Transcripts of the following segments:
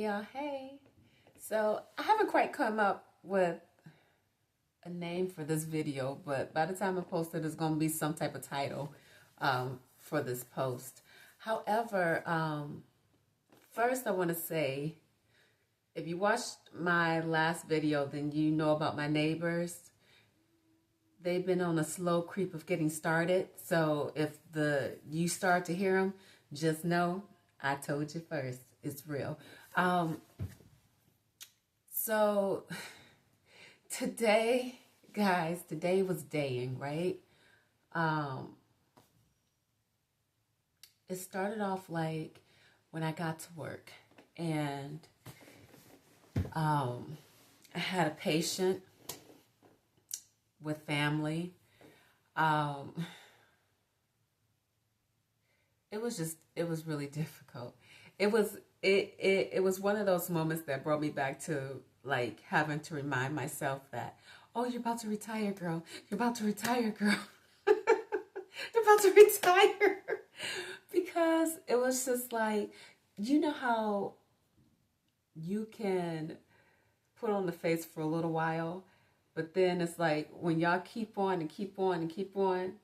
Yeah, hey. So I haven't quite come up with a name for this video, but by the time I post it, it's going to be some type of title for this post. However, first I want to say, if you watched my last video, then you know about my neighbors. They've been on a slow creep of getting started. So if you start to hear them, just know I told you first. It's real. So today, guys, today was daying, right? It started off like when I got to work and I had a patient with family. It was really difficult. It was one of those moments that brought me back to like having to remind myself that, oh, you're about to retire, girl. You're about to retire, girl. You're about to retire. Because it was just like, you know how you can put on the face for a little while, but then it's like when y'all keep on and keep on and keep on,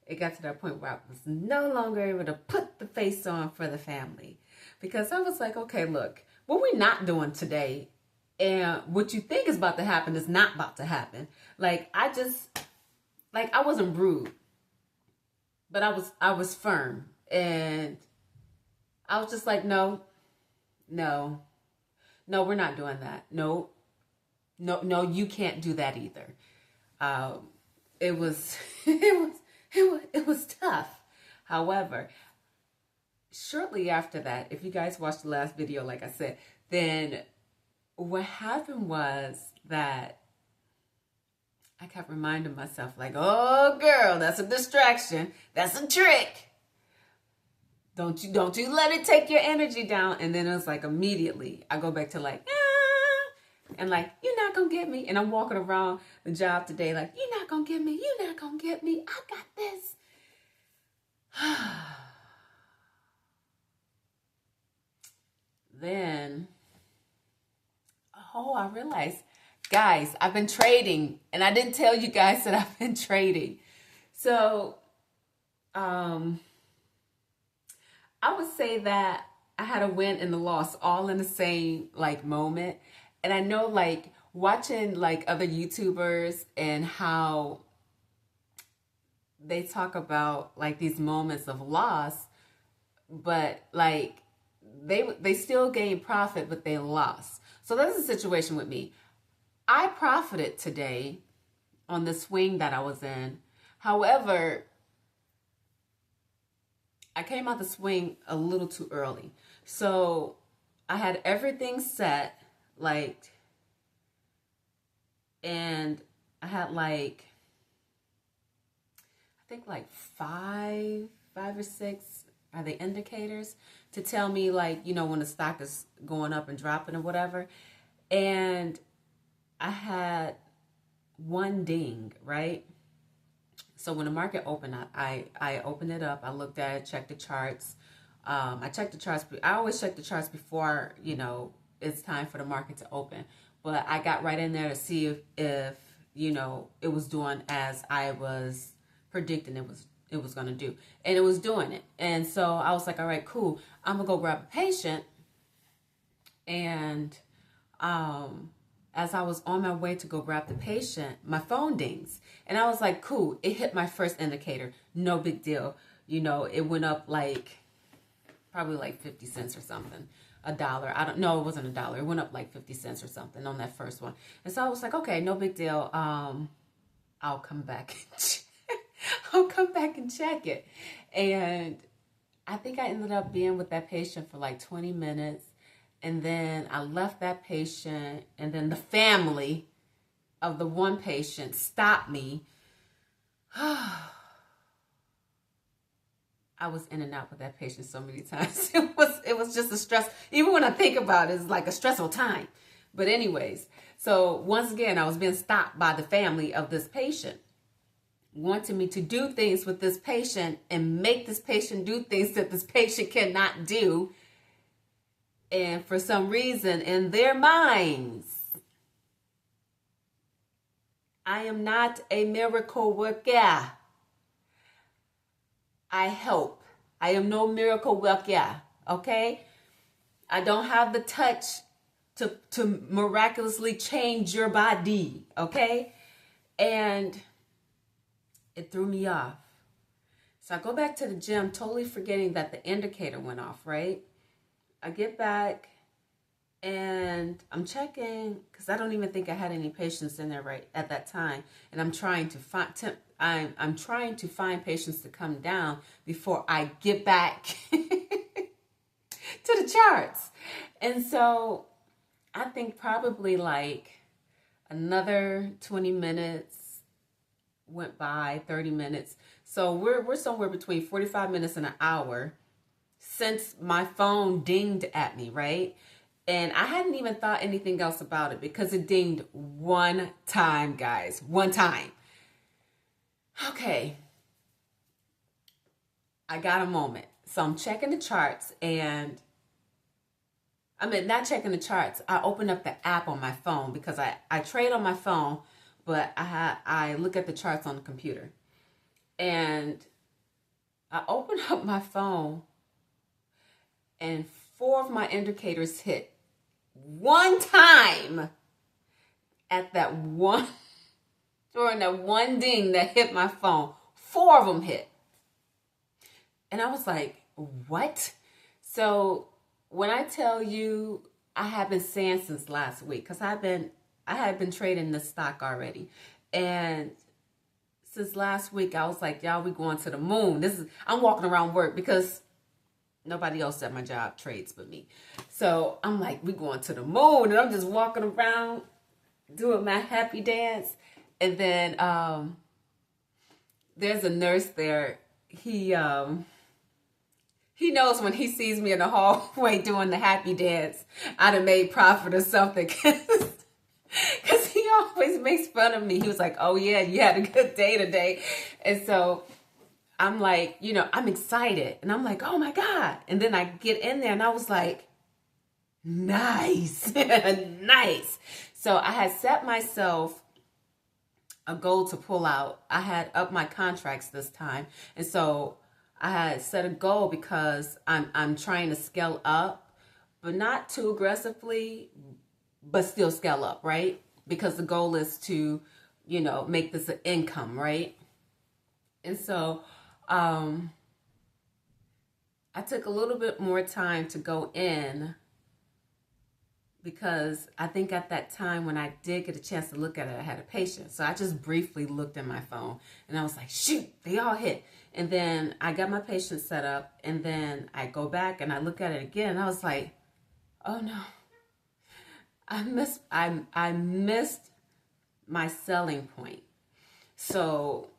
it got to that point where I was no longer able to put the face on for the family. Because I was like, okay, look, what we're not doing today and what you think is about to happen is not about to happen. Like, I wasn't rude, but I was firm. And I was just like, no, we're not doing that. No, you can't do that either. It was tough. However, shortly after that, if you guys watched the last video, like I said, then what happened was that I kept reminding myself, like, oh girl, that's a distraction. That's a trick. Don't you let it take your energy down. And then it was like immediately I go back to like, and like, you're not gonna get me. And I'm walking around the job today like, you're not gonna get me. You're not gonna get me. I got this. Then, I realized, guys, I've been trading. And I didn't tell you guys that I've been trading. So, I would say that I had a win and a loss all in the same like moment. And I know like watching like other YouTubers and how they talk about like these moments of loss, but like they still gain profit, but they lost. So that's the situation with me. I profited today on the swing that I was in. However, I came out the swing a little too early. So I had everything set, like, and I had like, I think like five or six are the indicators to tell me like, you know, when the stock is going up and dropping or whatever. And I had one ding, right? So when the market opened, I opened it up. I looked at it, checked the charts. I checked the charts. I always check the charts before, you know, it's time for the market to open. But I got right in there to see if you know, it was doing as I was predicting it was going to do. And it was doing it. And so I was like, all right, cool. I'm going to go grab a patient. And as I was on my way to go grab the patient, my phone dings. And I was like, cool, it hit my first indicator. No big deal. You know, it went up like, probably like 50 cents or something. $1. I don't know, it wasn't $1. It went up like 50 cents or something on that first one. And so I was like, okay, no big deal. I'll come back. I'll come back and check it. And I think I ended up being with that patient for like 20 minutes. And then I left that patient, and then the family of the one patient stopped me. I was in and out with that patient so many times. It was just a stress. Even when I think about it, it's like a stressful time. But anyways, so once again, I was being stopped by the family of this patient, wanting me to do things with this patient and make this patient do things that this patient cannot do. And for some reason, in their minds, I am not a miracle worker. I help. I am no miracle worker. Okay? I don't have the touch to miraculously change your body. Okay? And it threw me off. So I go back to the gym, totally forgetting that the indicator went off, right? I get back and I'm checking because I don't even think I had any patients in there right at that time. And I'm trying to find I'm trying to find patients to come down before I get back to the charts. And so I think probably like another 20 minutes went by, 30 minutes. So we're somewhere between 45 minutes and an hour since my phone dinged at me, right? And I hadn't even thought anything else about it because it dinged one time, guys. One time. Okay. I got a moment. So I'm checking the charts and not checking the charts. I open up the app on my phone because I trade on my phone, but I look at the charts on the computer. And I open up my phone and 4 of my indicators hit one time at that one, during that one ding that hit my phone. 4 of them hit. And I was like, what? So when I tell you, I have been saying since last week, because I had been trading this stock already. And since last week, I was like, y'all, we going to the moon. I'm walking around work because nobody else at my job trades but me. So I'm like, we going to the moon. And I'm just walking around doing my happy dance. And then there's a nurse there. He knows when he sees me in the hallway doing the happy dance, I'd have made profit or something. Because he always makes fun of me. He was like, oh yeah, you had a good day today. And so I'm like, I'm excited. And I'm like, oh my God. And then I get in there and I was like, nice, nice. So I had set myself a goal to pull out. I had upped my contracts this time. And so I had set a goal because I'm trying to scale up, but not too aggressively, but still scale up, right? Because the goal is to, make this an income, right? And so I took a little bit more time to go in because I think at that time when I did get a chance to look at it, I had a patient. So I just briefly looked at my phone and I was like, shoot, they all hit. And then I got my patient set up and then I go back and I look at it again. And I was like, oh no, I missed my selling point. So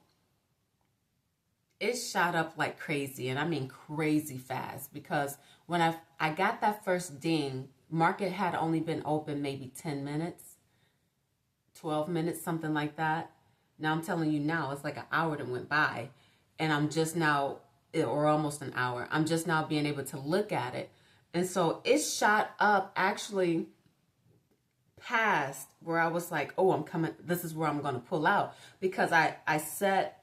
it shot up like crazy, and I mean crazy fast, because when I got that first ding, market had only been open maybe 10 minutes, 12 minutes, something like that. Now I'm telling you now, it's like an hour that went by, and I'm just now, or almost an hour, I'm just now being able to look at it. And so it shot up actually past where I was like, oh, I'm coming, this is where I'm going to pull out, because I set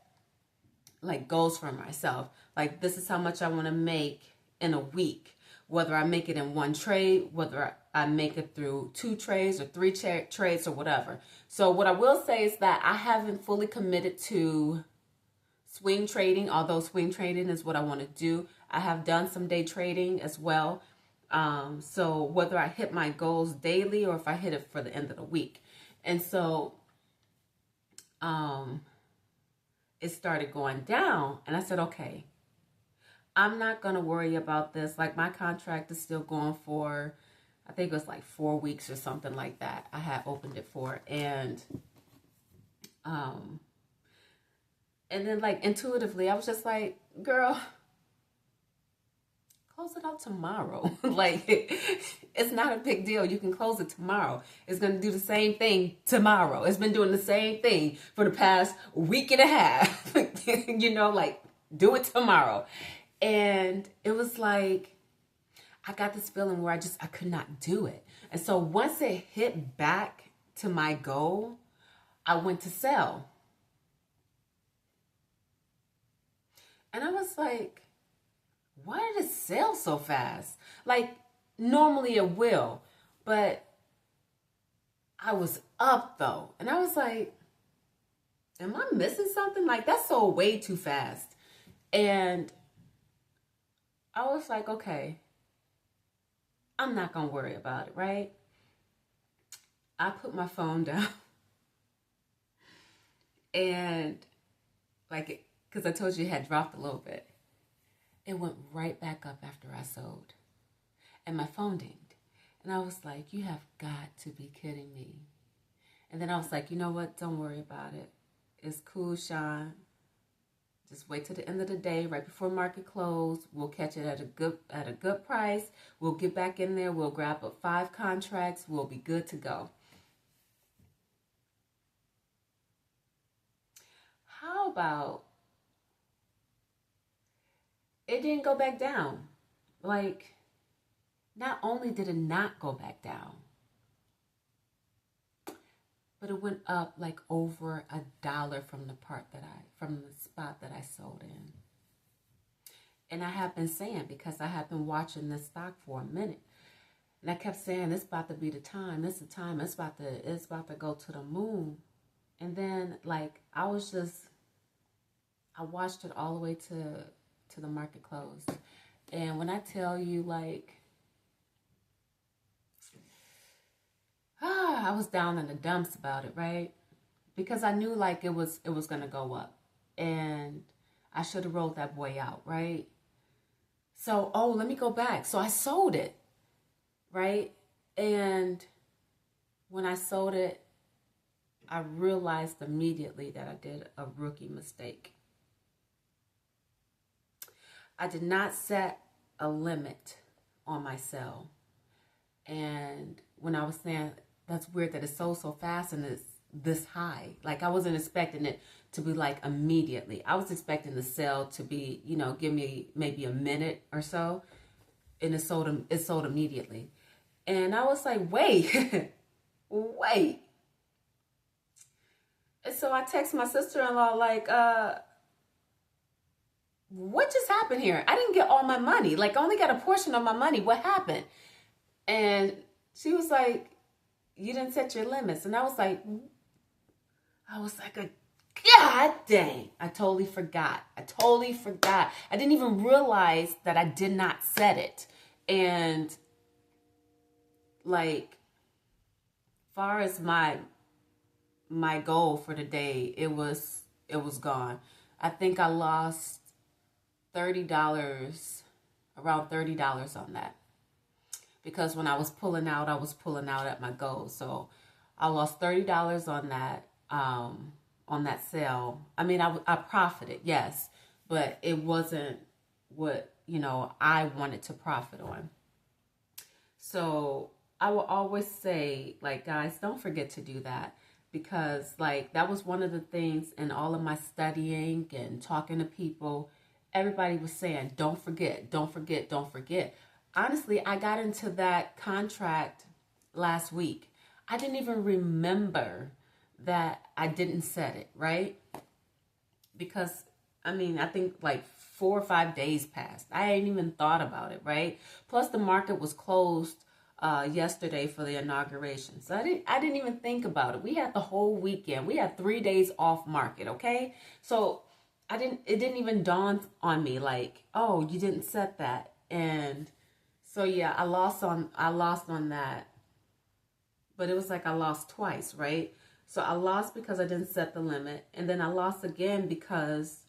like goals for myself. Like, this is how much I want to make in a week, whether I make it in one trade, whether I make it through 2 trades or 3 trades or whatever. So what I will say is that I haven't fully committed to swing trading, although swing trading is what I want to do. I have done some day trading as well. So whether I hit my goals daily or if I hit it for the end of the week. And so it started going down, and I said, okay, I'm not going to worry about this. Like, my contract is still going for, I think it was like 4 weeks or something like that. I had opened it for, and then like intuitively, I was just like, girl, close it out tomorrow. Like, it's not a big deal. You can close it tomorrow. It's going to do the same thing tomorrow. It's been doing the same thing for the past week and a half. Like, do it tomorrow. And it was like, I got this feeling where I could not do it. And so once it hit back to my goal, I went to sell. And I was like, why did it sell so fast? Like, normally it will, but I was up though. And I was like, am I missing something? Like, that sold way too fast. And I was like, okay, I'm not going to worry about it, right? I put my phone down and like, because I told you it had dropped a little bit. It went right back up after I sold. And my phone dinged. And I was like, you have got to be kidding me. And then I was like, you know what? Don't worry about it. It's cool, Shawn. Just wait till the end of the day, right before market close. We'll catch it at a good price. We'll get back in there. We'll grab up 5 contracts. We'll be good to go. How about it didn't go back down? Like, not only did it not go back down, but it went up like over $1 from the spot that I sold in. And I have been saying, because I have been watching this stock for a minute, and I kept saying, it's about to be the time. It's the time. It's about to go to the moon. And then, like, I watched it all the way to the market close. And when I tell you, like, I was down in the dumps about it, right? Because I knew, like, it was going to go up. And I should have rolled that boy out, right? So, let me go back. So I sold it, right? And when I sold it, I realized immediately that I did a rookie mistake. I did not set a limit on my sell. And when I was saying, that's weird that it sold so fast and it's this high. Like, I wasn't expecting it to be like immediately. I was expecting the sell to be, give me maybe a minute or so. And it sold immediately. And I was like, wait, wait. And so I text my sister-in-law, like, what just happened here? I didn't get all my money. Like, I only got a portion of my money. What happened? And she was like, you didn't set your limits. And I was like, God dang. I totally forgot. I didn't even realize that I did not set it. And like, far as my goal for the day, it was gone. I think I lost $30, around $30 on that. Because when I was pulling out at my goal. So I lost $30 on that sale. I mean, I profited, yes, but it wasn't what, I wanted to profit on. So I will always say, like, guys, don't forget to do that. Because, like, that was one of the things in all of my studying and talking to people. Everybody was saying, don't forget. Honestly, I got into that contract last week. I didn't even remember that I didn't set it, right? Because, I think like 4 or 5 days passed. I hadn't even thought about it, right? Plus, the market was closed yesterday for the inauguration. So I didn't even think about it. We had the whole weekend. We had 3 days off market, okay? So it didn't even dawn on me like, oh, you didn't set that. And so yeah, I lost on that. But it was like I lost twice, right? So I lost because I didn't set the limit, and then I lost again because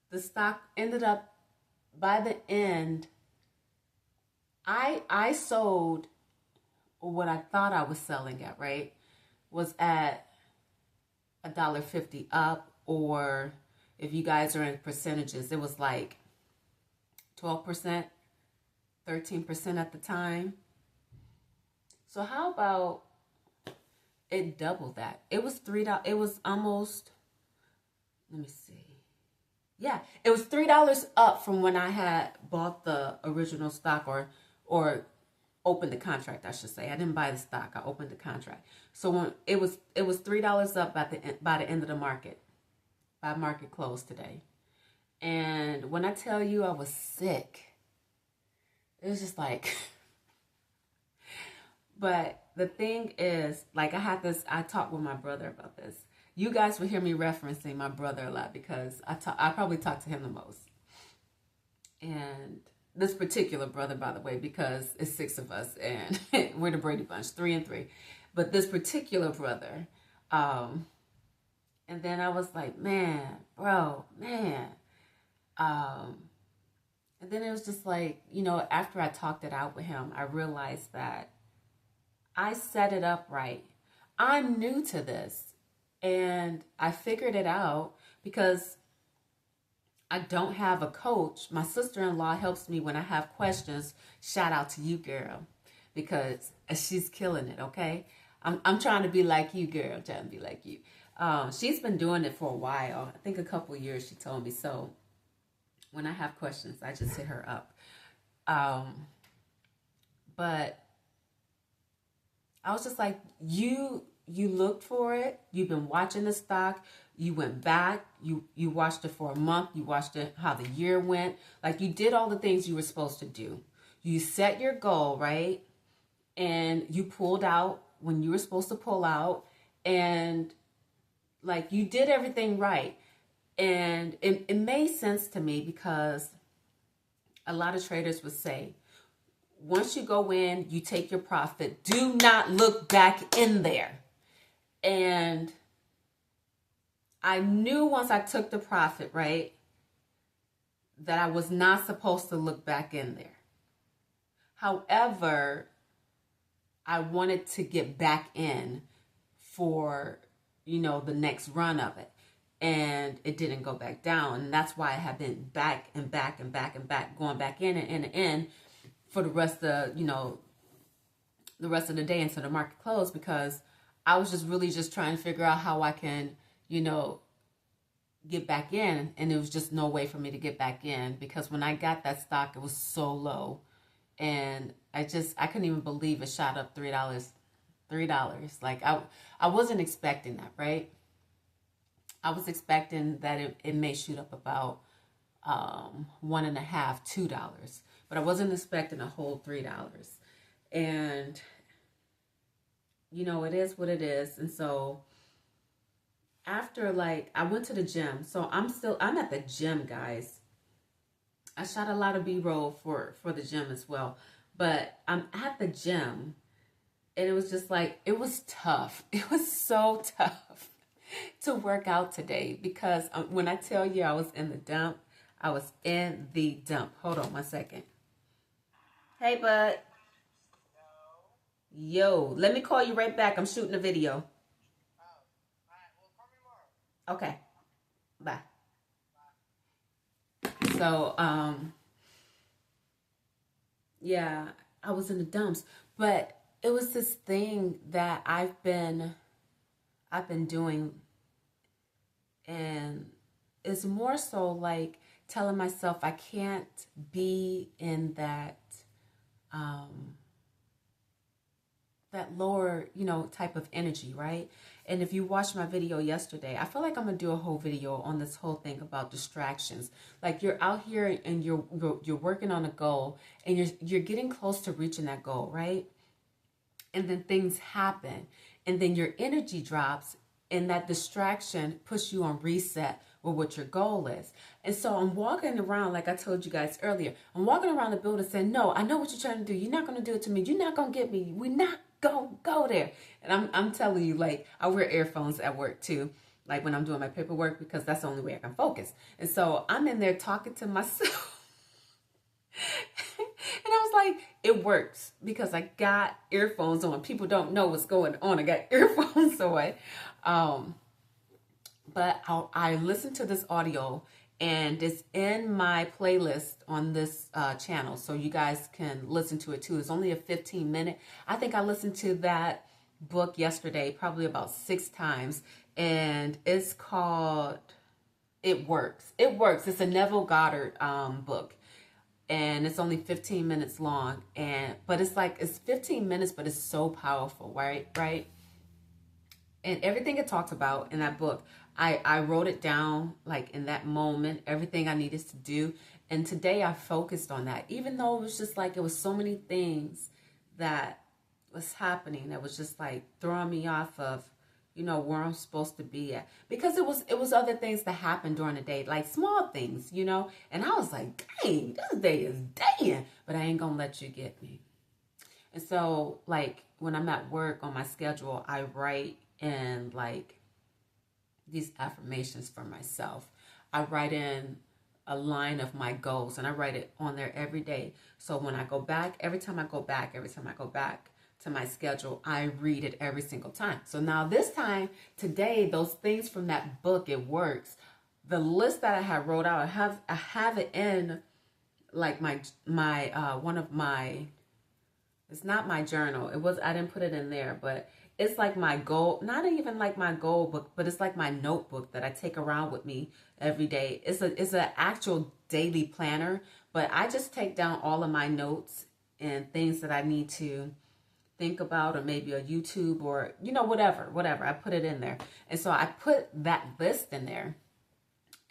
the stock ended up, by the end, I sold what I thought I was selling at, right? Was at $1.50 up, or if you guys are in percentages, it was like 12%, 13% at the time. So how about it doubled that? It was $3. It was almost, let me see. Yeah, it was $3 up from when I had bought the original stock, or opened the contract, I should say. I didn't buy the stock. I opened the contract. So when it was $3 up by the end of the market, by market close today. And when I tell you I was sick, it was just like, but the thing is, like I talked with my brother about this. You guys will hear me referencing my brother a lot because I probably talk to him the most. And this particular brother, by the way, because it's 6 of us and we're the Brady Bunch, 3 and 3. But this particular brother, and then I was like, man. And then it was just like, after I talked it out with him, I realized that I set it up right. I'm new to this and I figured it out because I don't have a coach. My sister-in-law helps me when I have questions. Shout out to you, girl, because she's killing it, okay? I'm trying to be like you, girl. I'm trying to be like you. She's been doing it for a while. I think a couple of years, she told me. So when I have questions, I just hit her up. But I was just like, you looked for it. You've been watching the stock. You went back. You watched it for a month. You watched it how the year went. Like, you did all the things you were supposed to do. You set your goal, right? And you pulled out when you were supposed to pull out. And like, you did everything right. And it made sense to me because a lot of traders would say, once you go in, you take your profit. Do not look back in there. And I knew once I took the profit, right, that I was not supposed to look back in there. However, I wanted to get back in for, the next run of it. And it didn't go back down. And that's why I have been back and back and back and back, going back in and in and in for the rest of, the rest of the day until the market closed, because I was just trying to figure out how I can, get back in. And there was just no way for me to get back in because when I got that stock, it was so low. And I couldn't even believe it shot up $3. Like I wasn't expecting that, right? I was expecting that it may shoot up about $1.50, $2, but I wasn't expecting a whole $3. And it is what it is. And so after, I went to the gym. So I'm at the gym, guys. I shot a lot of B-roll for the gym as well, but I'm at the gym and it was just it was tough. It was so tough to work out today because when I tell you I was in the dump, I was in the dump. Hold on 1 second. Hey, bud. Yo, let me call you right back. I'm shooting a video. Okay. Bye. So, yeah, I was in the dumps, but it was this thing that I've been doing, and it's more so like telling myself I can't be in that that lower, type of energy, right? And if you watched my video yesterday, I feel like I'm gonna do a whole video on this whole thing about distractions. Like, you're out here and you're working on a goal and you're getting close to reaching that goal, right? And then things happen and then your energy drops and that distraction puts you on reset with what your goal is. And so I'm walking around, like I told you guys earlier, I'm walking around the building saying, no, I know what you're trying to do. You're not going to do it to me. You're not going to get me. We're not going to go there. And I'm telling you, I wear earphones at work too, when I'm doing my paperwork, because that's the only way I can focus. And so I'm in there talking to myself. And I was like, it works because I got earphones on. People don't know what's going on. I got earphones on. But I listened to this audio and it's in my playlist on this channel. So you guys can listen to it too. It's only a 15-minute. I think I listened to that book yesterday, probably about 6 times. And it's called It Works. It Works. It's a Neville Goddard book. and it's only 15 minutes long. But it's like, it's 15 minutes, but it's so powerful, right? And everything it talks about in that book, I wrote it down like in that moment, everything I needed to do. And today I focused on that, even though it was just like, it was so many things that was happening that was just like throwing me off of, where I'm supposed to be at. Because it was other things that happened during the day, like small things, and I was like, dang, this day is dang, but I ain't gonna let you get me. And so like when I'm at work on my schedule, I write in like these affirmations for myself. I write in a line of my goals, and I write it on there every day. So when I go back, every time I go back to my schedule, I read it every single time. So now this time, today, those things from that book, it works. The list that I had wrote out, I have it in like my one of my, it's not my journal. I didn't put it in there, but it's like my goal, not even like my goal book, but it's like my notebook that I take around with me every day. It's an actual daily planner, but I just take down all of my notes and things that I need to think about, or maybe a YouTube, or, whatever. I put it in there. And so I put that list in there.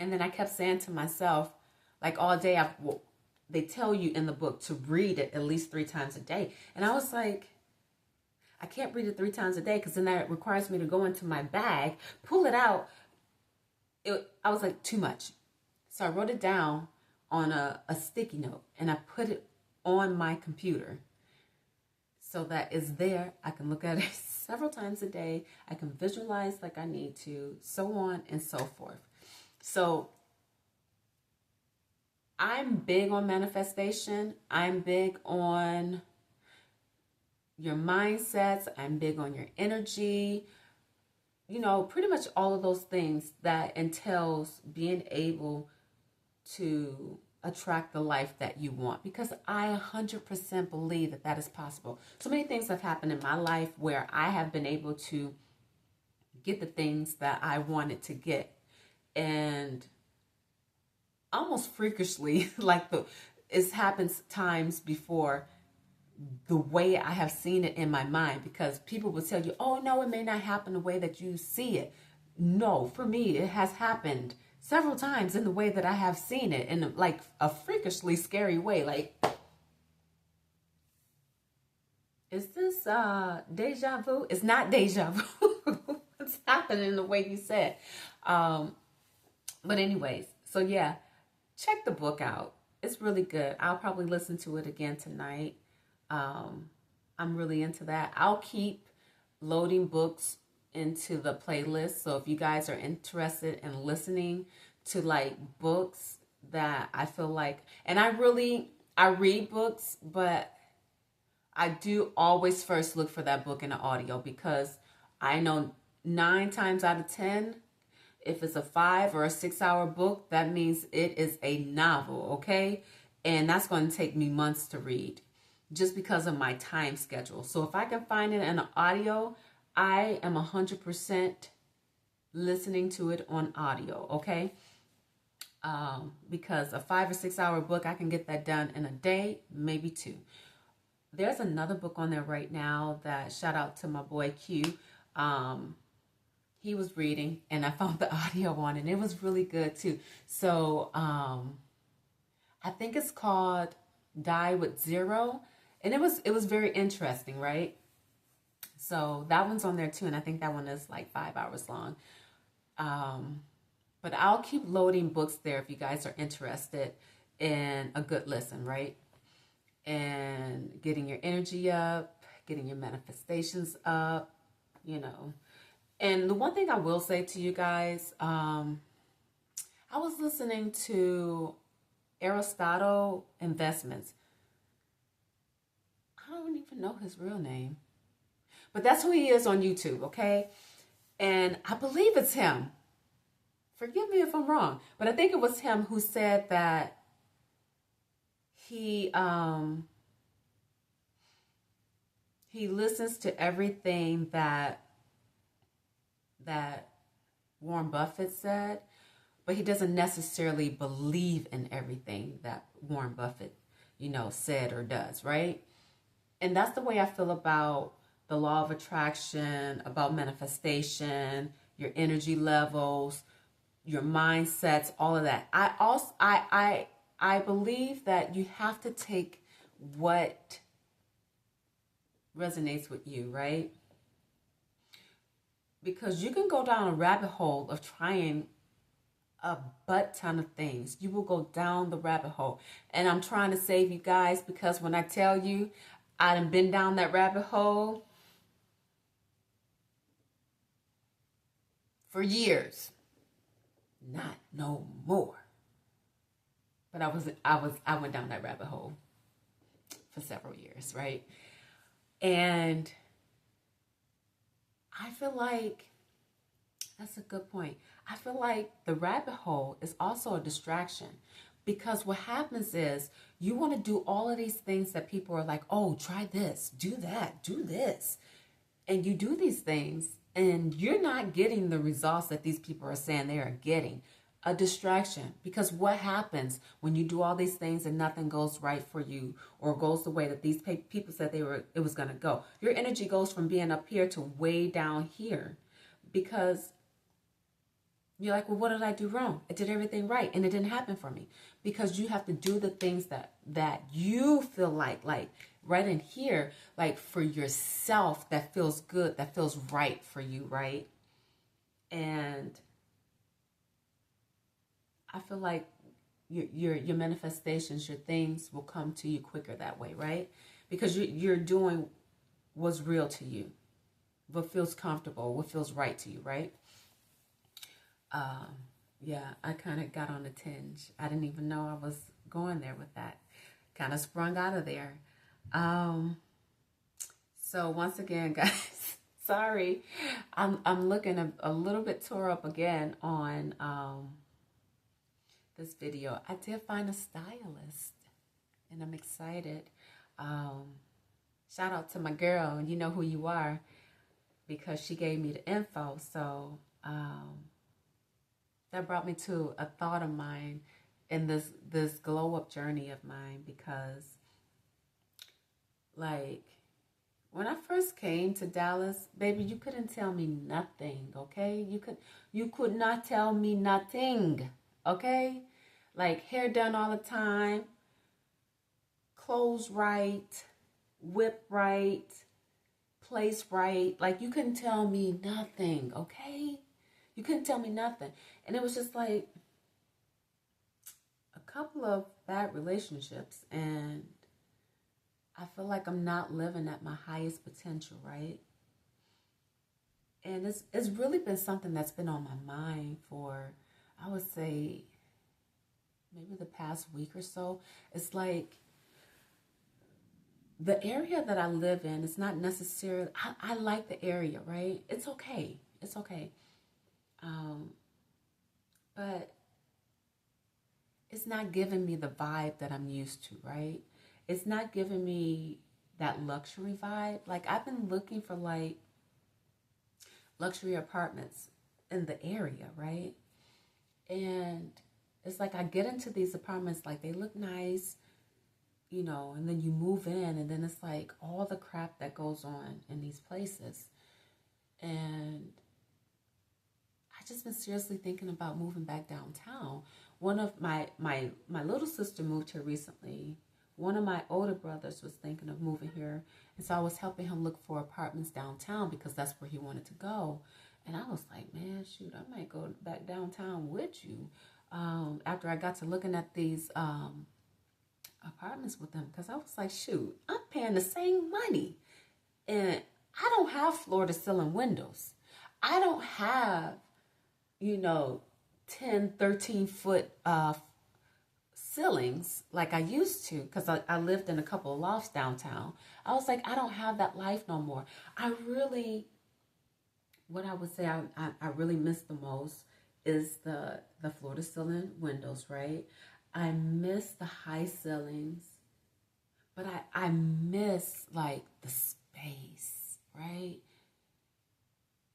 And then I kept saying to myself, like all day, they tell you in the book to read it at least 3 times a day. And I was like, I can't read it 3 times a day, because then that requires me to go into my bag, pull it out. I was like, too much. So I wrote it down on a sticky note, and I put it on my computer so that it's there. I can look at it several times a day. I can visualize like I need to, so on and so forth. So I'm big on manifestation. I'm big on your mindsets. I'm big on your energy. Pretty much all of those things that entails being able to attract the life that you want, because I 100% believe that is possible. So many things have happened in my life where I have been able to get the things that I wanted to get, and almost freakishly, like it happens times before, the way I have seen it in my mind, because people will tell you, oh no, it may not happen the way that you see it. No, for me, it has happened several times in the way that I have seen it, in like a freakishly scary way. Like, is this deja vu? It's not deja vu. It's happening the way you said. But anyways, so yeah, check the book out. It's really good. I'll probably listen to it again tonight. I'm really into that. I'll keep loading books into the playlist. So if you guys are interested in listening to like books that I feel like, and I read books, but I do always first look for that book in the audio, because I know 9 times out of 10, if it's a 5 or a 6 hour book, that means it is a novel. Okay. And that's going to take me months to read, just because of my time schedule. So if I can find it in an audio, I am 100% listening to it on audio, okay? Because a 5 or 6 hour book, I can get that done in a day, maybe 2. There's another book on there right now that, shout out to my boy Q. He was reading, and I found the audio on it, and it was really good too. So I think it's called Die with Zero. And it was very interesting, right? So that one's on there too. And I think that one is like 5 hours long. But I'll keep loading books there if you guys are interested in a good listen, right? And getting your energy up, getting your manifestations up, And the one thing I will say to you guys, I was listening to Aristotle Investments. I don't even know his real name, but that's who he is on YouTube, okay? And I believe it's him. Forgive me if I'm wrong, but I think it was him who said that he listens to everything that Warren Buffett said, but he doesn't necessarily believe in everything that Warren Buffett said or does, right? And that's the way I feel about the law of attraction, about manifestation, your energy levels, your mindsets, all of that. I believe that you have to take what resonates with you, right? Because you can go down a rabbit hole of trying a butt ton of things. You will go down the rabbit hole. And I'm trying to save you guys, because when I tell you I done been down that rabbit hole for years. Not no more. But I went down that rabbit hole for several years, right? And I feel like that's a good point. I feel like the rabbit hole is also a distraction, because what happens is you want to do all of these things that people are like, oh, try this, do that, do this. And you do these things and you're not getting the results that these people are saying they are getting. A distraction. Because what happens when you do all these things and nothing goes right for you, or goes the way that these people said it was going to go? Your energy goes from being up here to way down here, because you're like, well, what did I do wrong? I did everything right and it didn't happen for me. Because you have to do the things that you feel like right in here, like for yourself, that feels good, that feels right for you, right? And I feel like your manifestations, your things will come to you quicker that way, right? Because you're doing what's real to you, what feels comfortable, what feels right to you, right? Yeah, I kind of got on a tinge. I didn't even know I was going there with that. Kind of sprung out of there. So once again, guys, sorry, I'm looking a little bit tore up again on this video. I did find a stylist, and I'm excited. Shout out to my girl, you know who you are, because she gave me the info. So that brought me to a thought of mine in this glow up journey of mine, because like when I first came to Dallas, baby, you couldn't tell me nothing, okay? You could not tell me nothing, okay? Like hair done all the time, clothes right, whip right, place right. Like you couldn't tell me nothing, okay? You couldn't tell me nothing. And it was just like a couple of bad relationships, and I feel like I'm not living at my highest potential, right? And it's really been something that's been on my mind for, I would say, maybe the past week or so. It's like the area that I live in, it's not necessarily, I like the area, right? It's okay. It's okay. But it's not giving me the vibe that I'm used to, right? It's not giving me that luxury vibe. Like I've been looking for like luxury apartments in the area, right? And it's like I get into these apartments, like they look nice, and then you move in, and then it's like all the crap that goes on in these places. And I just been seriously thinking about moving back downtown. One of my little sister moved here recently. One of my older brothers was thinking of moving here. And so I was helping him look for apartments downtown, because that's where he wanted to go. And I was like, man, shoot, I might go back downtown with you. After I got to looking at these apartments with them, because I was like, shoot, I'm paying the same money. And I don't have floor to ceiling windows. I don't have, 10, 13 foot ceilings like I used to, because I lived in a couple of lofts downtown. I was like, I don't have that life no more. What I would say I really miss the most is the floor to ceiling windows, right? I miss the high ceilings, but I miss like the space, right?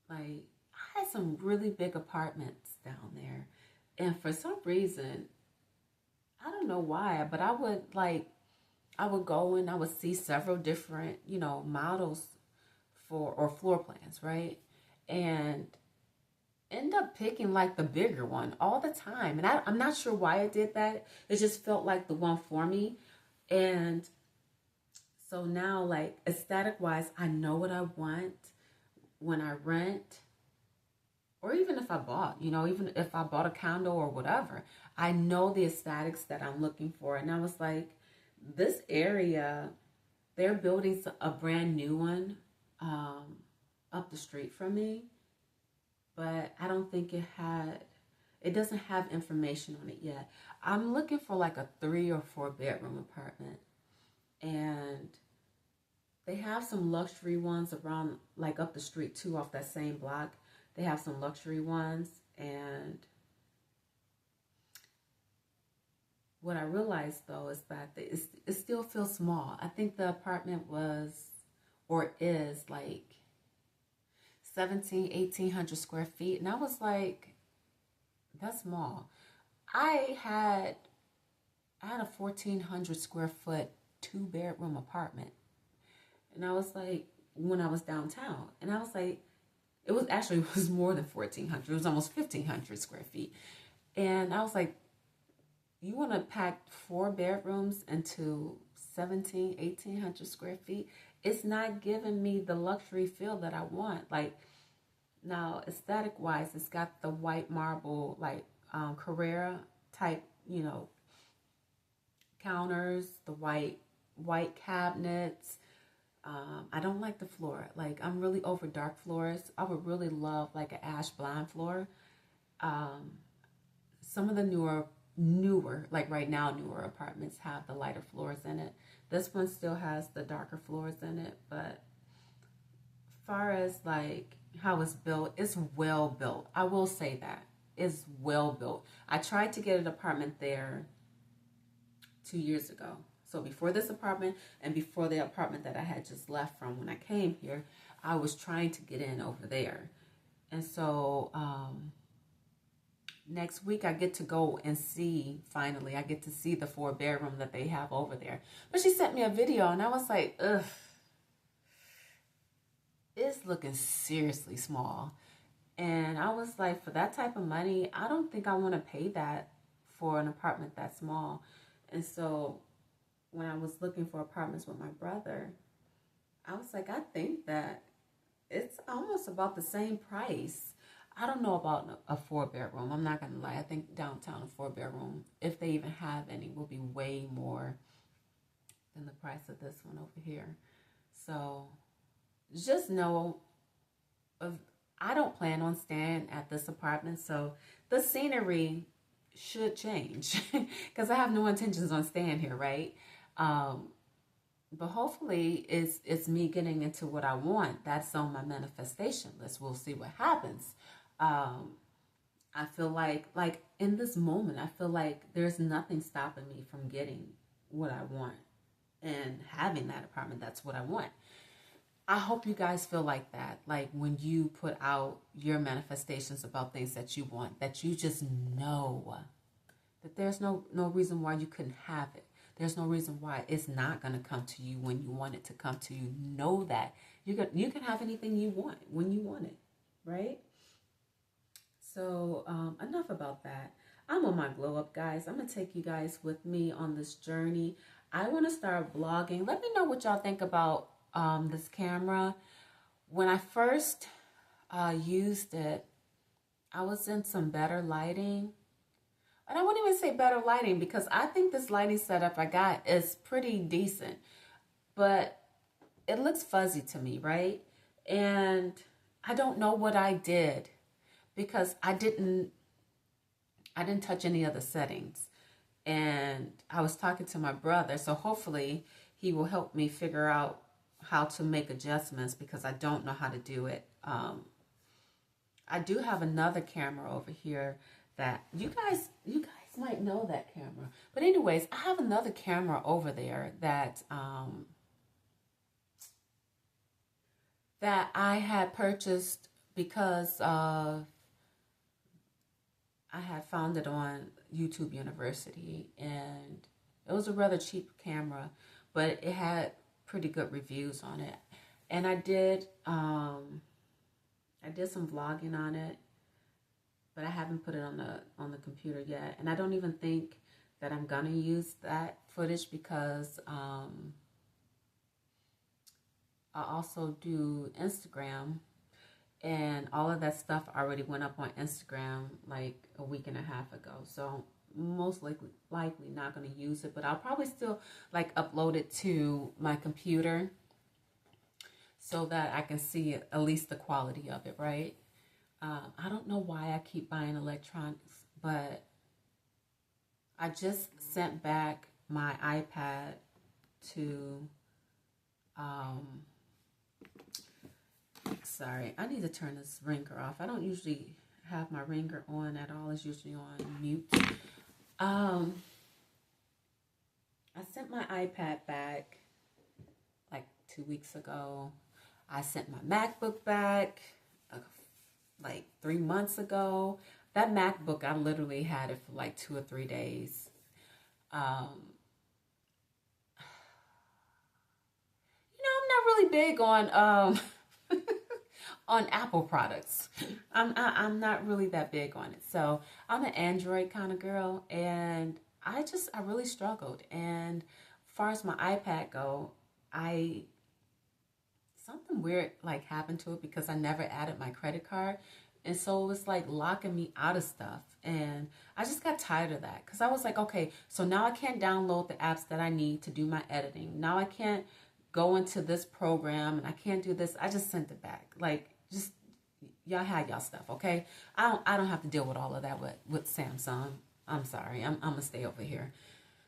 Like I had some really big apartments down there, and for some reason, I don't know why, but I would like I would go and I would see several different, models or floor plans, right? And end up picking like the bigger one all the time. And I'm not sure why I did that. It just felt like the one for me. And so now, like, aesthetic wise, I know what I want when I rent, or even if I bought, even if I bought a condo or whatever. I know the aesthetics that I'm looking for. And I was like, this area, they're building a brand new one up the street from me, but I don't think it doesn't have information on it yet. I'm looking for like a 3 or 4 bedroom apartment, and they have some luxury ones around, like up the street too, off that same block. They have some luxury ones, and what I realized though is that it still feels small. I think the apartment was or is like 1,800 square feet, and I was like, that's small. I had a 1,400 square foot 2 bedroom apartment, and I was like, when I was downtown, and I was like, it was more than 1,400. It was almost 1,500 square feet, and I was like, you want to pack 4 bedrooms into 1,800 square feet? It's not giving me the luxury feel that I want. Like, now, aesthetic wise, it's got the white marble, like Carrera type, counters, the white cabinets. I don't like the floor. Like, I'm really over dark floors. I would really love like an ash blonde floor. Some of the newer, like right now, newer apartments have the lighter floors in it. This one still has the darker floors in it, but far as like how it's built, it's well built. I will say that it's well built. I tried to get an apartment there 2 years ago. So before this apartment and before the apartment that I had just left from when I came here, I was trying to get in over there. And so next week I get to go and finally I get to see the 4 bedroom that they have over there. But she sent me a video and I was like, ugh, it's looking seriously small. And I was like, for that type of money, I don't think I want to pay that for an apartment that small. And so when I was looking for apartments with my brother, I was like, I think that it's almost about the same price. I don't know about a 4 bedroom. I'm not going to lie. I think downtown a 4 bedroom, if they even have any, will be way more than the price of this one over here. So just know, I don't plan on staying at this apartment. So the scenery should change because I have no intentions on staying here, right? But hopefully it's me getting into what I want. That's on my manifestation list. We'll see what happens. I feel like in this moment, I feel like there's nothing stopping me from getting what I want and having that apartment. That's what I want. I hope you guys feel like that. Like when you put out your manifestations about things that you want, that you just know that there's no reason why you couldn't have it. There's no reason why it's not going to come to you when you want it to come to you. Know that you can have anything you want when you want it, right? So enough about that. I'm on my glow up, guys. I'm going to take you guys with me on this journey. I want to start vlogging. Let me know what y'all think about this camera. When I first used it, I was in some better lighting. And I wouldn't even say better lighting because I think this lighting setup I got is pretty decent. But it looks fuzzy to me, right? And I don't know what I did because I didn't touch any of the settings. And I was talking to my brother, so hopefully he will help me figure out how to make adjustments because I don't know how to do it. I do have another camera over here that you guys might know that camera. But anyways, I have another camera over there that that I had purchased because I had found it on YouTube University, and it was a rather cheap camera. but it had pretty good reviews on it. And I did some vlogging on it, but I haven't put it on the computer yet. And I don't even think that I'm gonna use that footage because I also do Instagram, and all of that stuff already went up on Instagram like a week and a half ago. So most likely not going to use it, but I'll probably still like upload it to my computer so that I can see at least the quality of it, right? I don't know why I keep buying electronics, but I just sent back my iPad to, sorry, I need to turn this ringer off. I don't usually have my ringer on at all. It's usually on mute. I sent my iPad back like 2 weeks ago. I sent my MacBook back like 3 months ago. That MacBook, I literally had it for like 2 or 3 days. You know, I'm not really big on on Apple products. I'm not really that big on it. So I'm an Android kind of girl, and I really struggled. And as far as my iPad go, something weird like happened to it because I never added my credit card. And so it was like locking me out of stuff. And I just got tired of that because I was like, okay, so now I can't download the apps that I need to do my editing. Now I can't go into this program and I can't do this. I just sent it back. Like, just, y'all had y'all stuff, okay? I don't have to deal with all of that with Samsung. I'm sorry. I'm going to stay over here.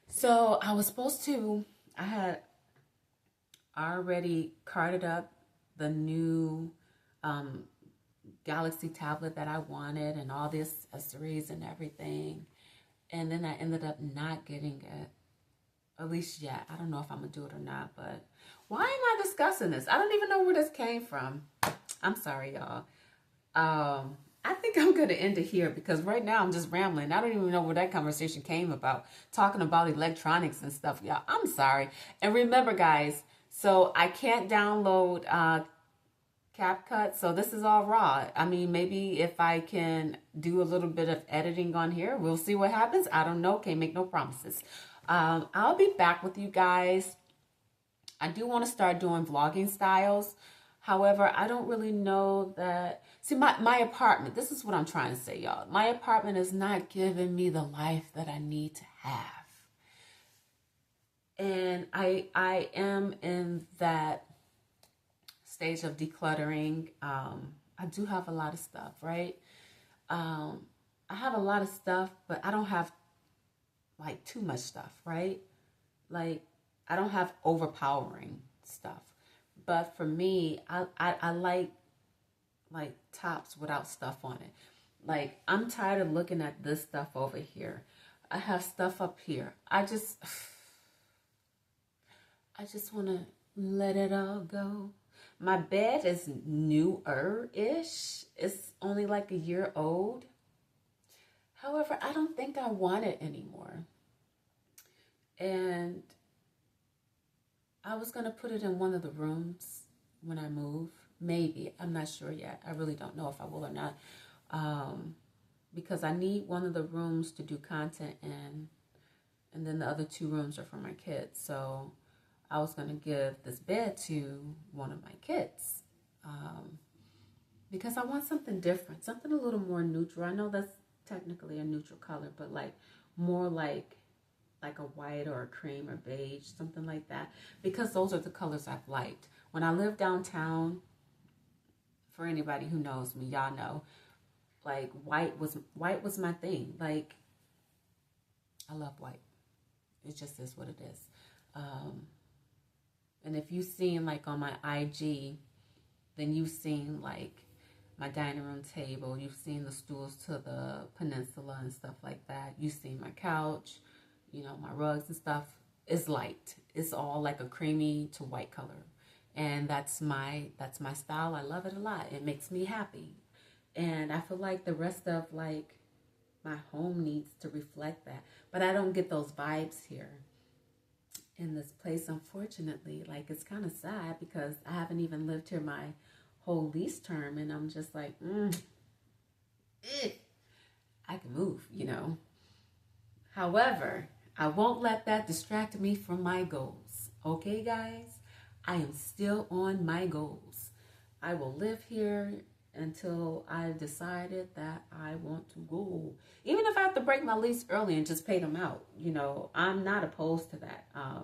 So I had already carted up the new Galaxy tablet that I wanted and all the accessories and everything. And then I ended up not getting it. At least yet. I don't know if I'm going to do it or not, but why am I discussing this? I don't even know where this came from. I'm sorry, y'all. I think I'm going to end it here because right now I'm just rambling. I don't even know where that conversation came about, talking about electronics and stuff. Y'all, I'm sorry. And remember, guys, so I can't download CapCut, so this is all raw. I mean, maybe if I can do a little bit of editing on here, we'll see what happens. I don't know. Can't make no promises. I'll be back with you guys. I do want to start doing vlogging styles. However, I don't really know that. See, my apartment, this is what I'm trying to say, y'all. My apartment is not giving me the life that I need to have. And I am in that stage of decluttering. I do have a lot of stuff, right? I have a lot of stuff, but I don't have like too much stuff, right? Like, I don't have overpowering stuff. But for me, I like tops without stuff on it. Like, I'm tired of looking at this stuff over here. I have stuff up here. I just want to let it all go. My bed is newer-ish. It's only like a year old. However, I don't think I want it anymore. And I was going to put it in one of the rooms when I move. Maybe. I'm not sure yet. I really don't know if I will or not. Because I need one of the rooms to do content in. And then the other 2 rooms are for my kids. So I was going to give this bed to one of my kids. Because I want something different. Something a little more neutral. I know that's technically a neutral color. But like more like a white or a cream or beige, something like that, because those are the colors I've liked. When I lived downtown, for anybody who knows me, y'all know, like white was my thing. Like, I love white. It just is what it is. And if you've seen like on my IG, then you've seen like my dining room table, you've seen the stools to the peninsula and stuff like that. You've seen my couch. You know, my rugs and stuff is light. It's all like a creamy to white color. And that's my style. I love it a lot. It makes me happy. And I feel like the rest of like my home needs to reflect that. But I don't get those vibes here. in this place, unfortunately. Like, it's kind of sad because I haven't even lived here my whole lease term, and I'm just like, I can move, you know. However, I won't let that distract me from my goals. Okay, guys? I am still on my goals. I will live here until I've decided that I want to go. Even if I have to break my lease early and just pay them out, you know, I'm not opposed to that. I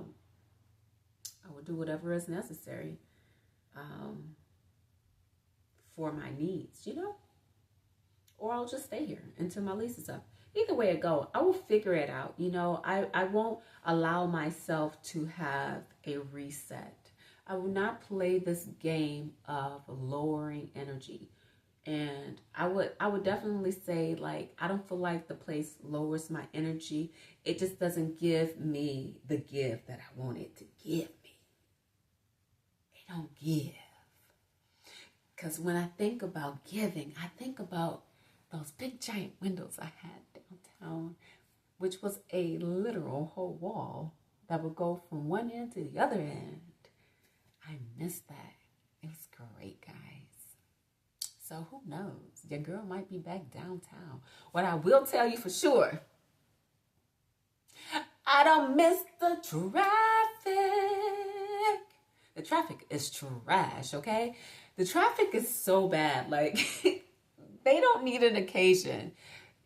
will do whatever is necessary for my needs, you know, or I'll just stay here until my lease is up. Either way it go, I will figure it out. You know, I won't allow myself to have a reset. I will not play this game of lowering energy. And I would definitely say, like, I don't feel like the place lowers my energy. It just doesn't give me the give that I want it to give me. They don't give. Because when I think about giving, I think about those big giant windows I had downtown, which was a literal whole wall that would go from one end to the other end. I miss that. It was great, guys. So who knows? Your girl might be back downtown. What I will tell you for sure, I don't miss the traffic. The traffic is trash, okay? The traffic is so bad. Like, they don't need an occasion.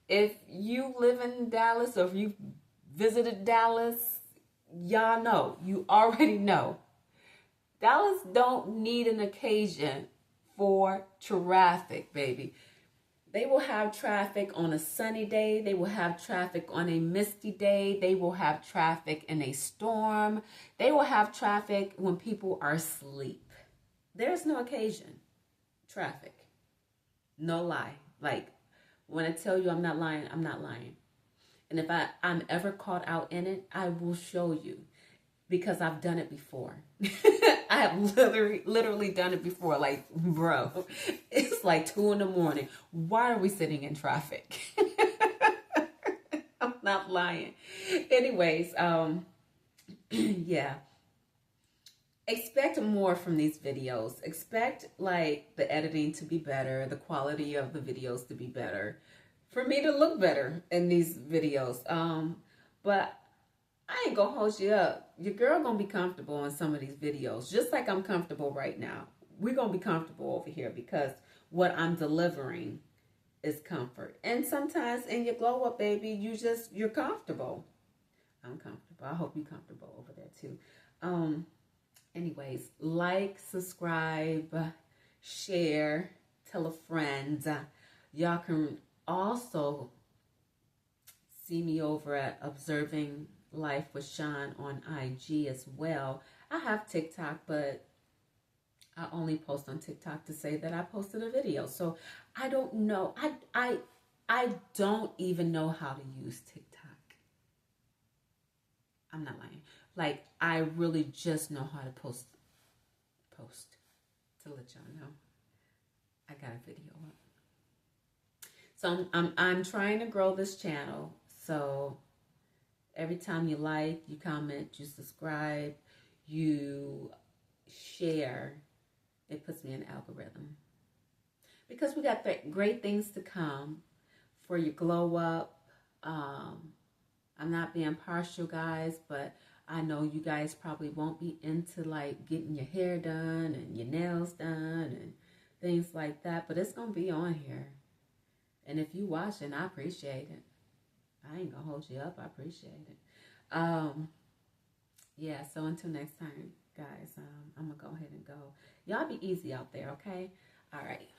If you live in Dallas or if you visited Dallas, y'all know. You already know. Dallas don't need an occasion for traffic, baby. They will have traffic on a sunny day. They will have traffic on a misty day. They will have traffic in a storm. They will have traffic when people are asleep. There's no occasion. Traffic. No lie. Like, when I tell you I'm not lying, I'm not lying. And if I'm ever caught out in it, I will show you. Because I've done it before. I have literally done it before. Like, bro, it's like 2 a.m. Why are we sitting in traffic? I'm not lying. Anyways, yeah. Expect more from these videos. Expect, like, the editing to be better, the quality of the videos to be better, for me to look better in these videos. But I ain't gonna hold you up. Your girl gonna be comfortable in some of these videos, just like I'm comfortable right now. We're gonna be comfortable over here because what I'm delivering is comfort. And sometimes in your glow up, baby, you're comfortable. I'm comfortable. I hope you're comfortable over there too. Anyways, like, subscribe, share, tell a friend. Y'all can also see me over at Observing Life with Shawn on IG as well. I have TikTok, but I only post on TikTok to say that I posted a video. So I don't know. I don't even know how to use TikTok. I'm not lying. Like, I really just know how to post to let y'all know I got a video up. So I'm trying to grow this channel. So every time you like, you comment, you subscribe, you share, it puts me in the algorithm. Because we got great things to come for your glow up. I'm not being partial, guys, but I know you guys probably won't be into, like, getting your hair done and your nails done and things like that. But it's going to be on here. And if you watching, I appreciate it. I ain't going to hold you up. I appreciate it. Yeah, so until next time, guys, I'm going to go ahead and go. Y'all be easy out there, okay? All right.